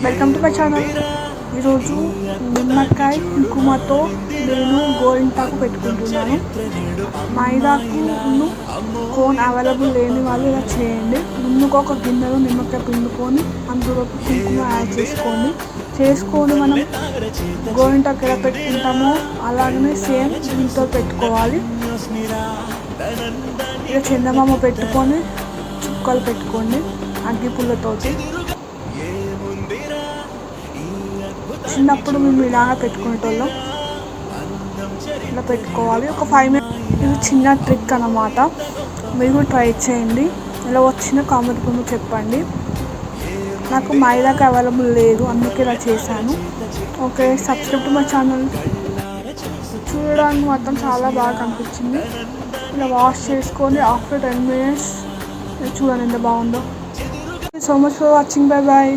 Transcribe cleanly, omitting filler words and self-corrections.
Welcome to my channel. ఈరోజు నిమ్మకాయ కుంకుమతో నేను గోరింటాకు పెట్టుకుంటున్నాను. మైదాకు కోన్ అవైలబుల్ లేని వాళ్ళు ఇలా చేయండి. ముందుకు ఒక గిన్నెలో నిమ్మకాయ పిండుకొని అందులో కుంకుమ యాడ్ చేసుకొని మనం గోరింటాకు ఎలా పెట్టుకుంటామో అలాగనే సేమ్ దీంతో పెట్టుకోవాలి. ఇలా చందమామ పెట్టుకొని చుక్కలు పెట్టుకోండి అగ్గిపుల్లతోటి. చిన్నప్పుడు మేము ఇలాగ పెట్టుకునేటోళ్ళం. ఇలా పెట్టుకోవాలి. ఒక 5 minutes. ఇది చిన్న ట్రిక్ అన్నమాట. మీరు కూడా ట్రై చేయండి. ఇలా వచ్చిన కామెంట్ రూమ్లో చెప్పండి. నాకు మైదాకు అవైలబుల్ లేదు, అందుకే ఇలా చేశాను. Okay, subscribe to my channel. చూడడానికి మాత్రం చాలా బాగా కనిపించింది. ఇలా వాష్ చేసుకొని ఆఫ్టర్ 10 minutes చూడండి ఎంత బాగుందో. So much for watching. Bye bye.